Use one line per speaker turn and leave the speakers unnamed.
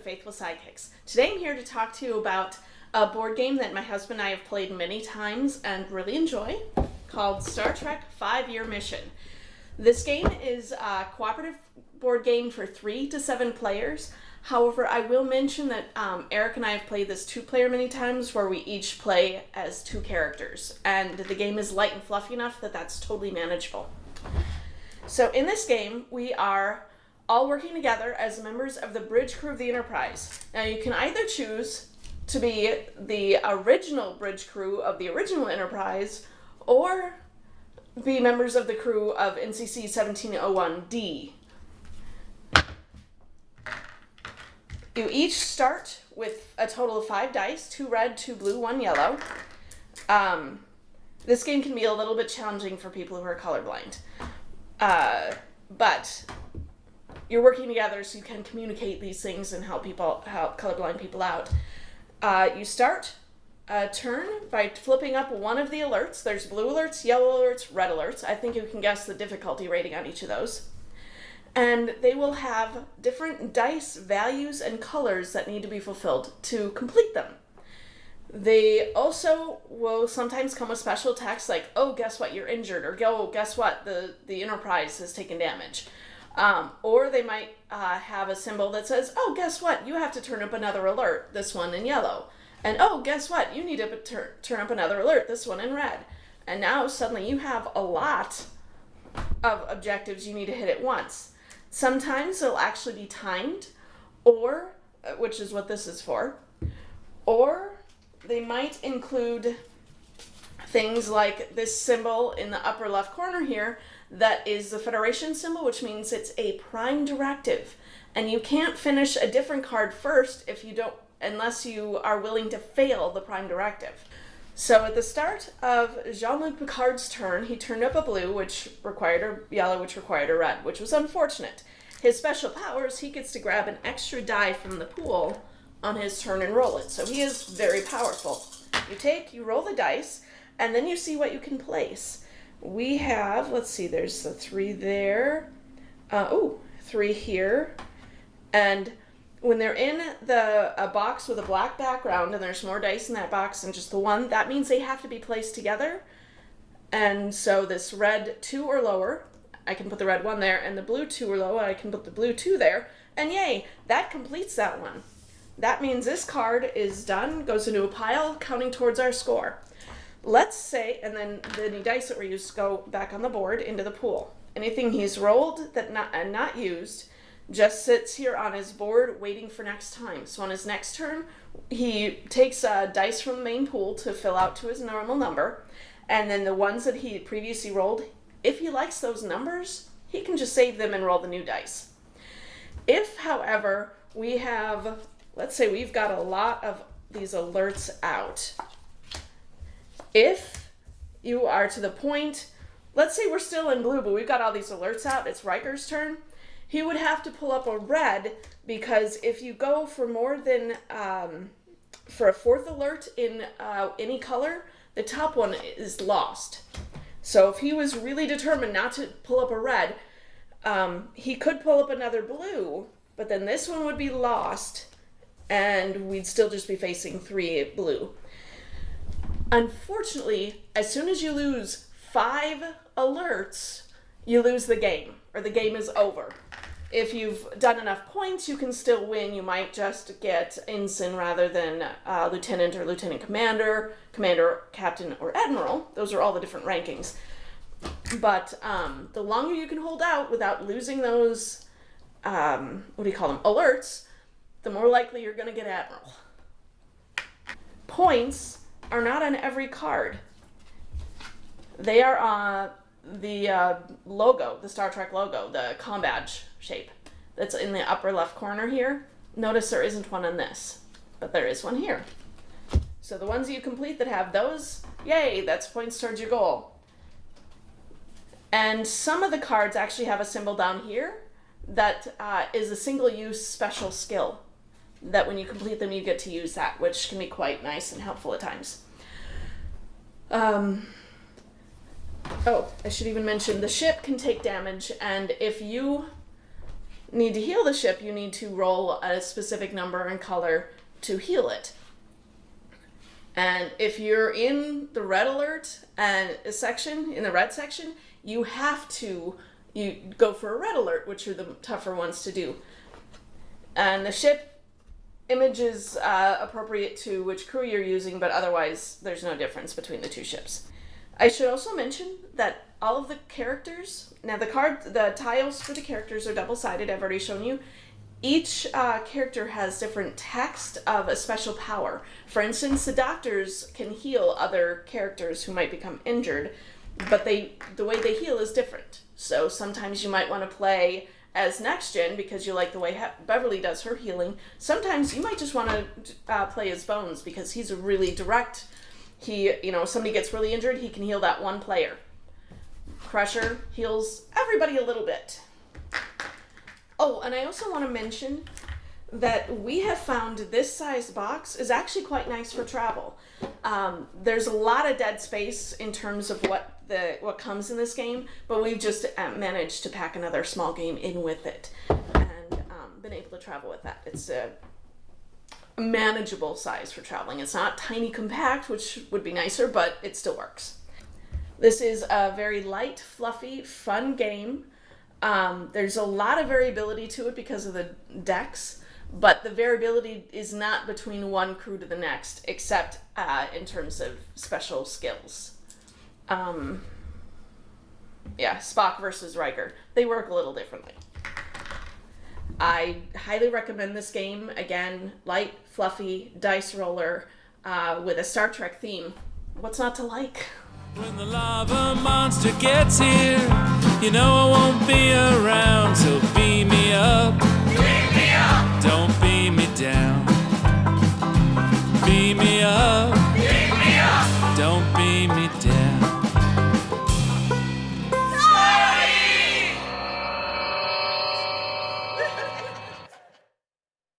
Faithful Sidekicks. Today I'm here to talk to you about a board game that my husband and I have played many times and really enjoy, called Star Trek 5-Year Mission. This game is a cooperative board game for 3 to 7 players. However, I will mention that Eric and I have played this 2-player many times where we each play as 2 characters, and the game is light and fluffy enough that that's totally manageable. So in this game, we are all working together as members of the bridge crew of the Enterprise. Now you can either choose to be the original bridge crew of the original Enterprise, or be members of the crew of NCC 1701D. You each start with a total of 5 dice, 2 red, 2 blue, 1 yellow. This game can be a little bit challenging for people who are colorblind. But you're working together so you can communicate these things and help colorblind people out. You start a turn by flipping up one of the alerts. There's blue alerts, yellow alerts, red alerts. I think you can guess the difficulty rating on each of those. And they will have different dice values and colors that need to be fulfilled to complete them. They also will sometimes come with special text like, oh, guess what, you're injured, or oh, guess what, the Enterprise has taken damage. Or they might have a symbol that says, oh, guess what, you have to turn up another alert, this one in yellow. And oh, guess what, you need to turn up another alert, this one in red. And now suddenly you have a lot of objectives you need to hit at once. Sometimes they'll actually be timed, or, which is what this is for, or they might include things like this symbol in the upper left corner here that is the Federation symbol, which means it's a prime directive. And you can't finish a different card first unless you are willing to fail the prime directive. So at the start of Jean-Luc Picard's turn, he turned up a blue, which required a yellow, which required a red, which was unfortunate. His special powers, he gets to grab an extra die from the pool on his turn and roll it. So he is very powerful. You roll the dice, and then you see what you can place. We have, let's see, there's the 3 there. 3 here. And when they're in a box with a black background and there's more dice in that box than just the one, that means they have to be placed together. And so this red 2 or lower, I can put the red 1 there, and the blue 2 or lower, I can put the blue 2 there. And yay, that completes that one. That means this card is done, goes into a pile, counting towards our score. Let's say, and then the dice that were used go back on the board into the pool. Anything he's rolled and not used just sits here on his board waiting for next time. So on his next turn, he takes dice from the main pool to fill out to his normal number, and then the ones that he previously rolled, if he likes those numbers, he can just save them and roll the new dice. If, however, we have, let's say we've got a lot of these alerts out. If you are to the point, let's say we're still in blue, but we've got all these alerts out, it's Riker's turn, he would have to pull up a red, because if you go for more than, for a 4th alert in any color, the top one is lost. So if he was really determined not to pull up a red, he could pull up another blue, but then this one would be lost, and we'd still just be facing 3 blue. Unfortunately, as soon as you lose 5 alerts, you lose the game, or the game is over. If you've done enough points, you can still win. You might just get ensign rather than lieutenant or lieutenant commander, commander, captain, or admiral. Those are all the different rankings. But the longer you can hold out without losing those, alerts, the more likely you're going to get admiral. Points are not on every card. They are on the logo, the Star Trek logo, the comm badge shape that's in the upper left corner here. Notice there isn't one on this, but there is one here. So the ones that you complete that have those, yay, that's points towards your goal. And some of the cards actually have a symbol down here that is a single-use special skill, that when you complete them, you get to use that, which can be quite nice and helpful at times. I should even mention the ship can take damage, and if you need to heal the ship, you need to roll a specific number and color to heal it. And if you're in the red alert and a section, in the red section, you go for a red alert, which are the tougher ones to do. And the ship image is appropriate to which crew you're using, but otherwise there's no difference between the two ships. I should also mention that all of the characters, now the tiles for the characters are double-sided, I've already shown you. Each character has different text of a special power. For instance, the doctors can heal other characters who might become injured, but the way they heal is different. So sometimes you might want to play as Next Gen because you like the way Beverly does her healing. Sometimes you might just want to play as Bones because he's a really direct. If somebody gets really injured, he can heal that one player. Crusher heals everybody a little bit. Oh, and I also want to mention that we have found this size box is actually quite nice for travel. There's a lot of dead space in terms of what comes in this game, but we've just managed to pack another small game in with it and been able to travel with that. It's a manageable size for traveling. It's not tiny compact, which would be nicer, but it still works. This is a very light, fluffy, fun game. There's a lot of variability to it because of the decks, but the variability is not between one crew to the next, except in terms of special skills. Spock versus Riker. They work a little differently. I highly recommend this game. Again, light, fluffy, dice roller, with a Star Trek theme. What's not to like?
When the lava monster gets here, you know I won't be around, so beam me up.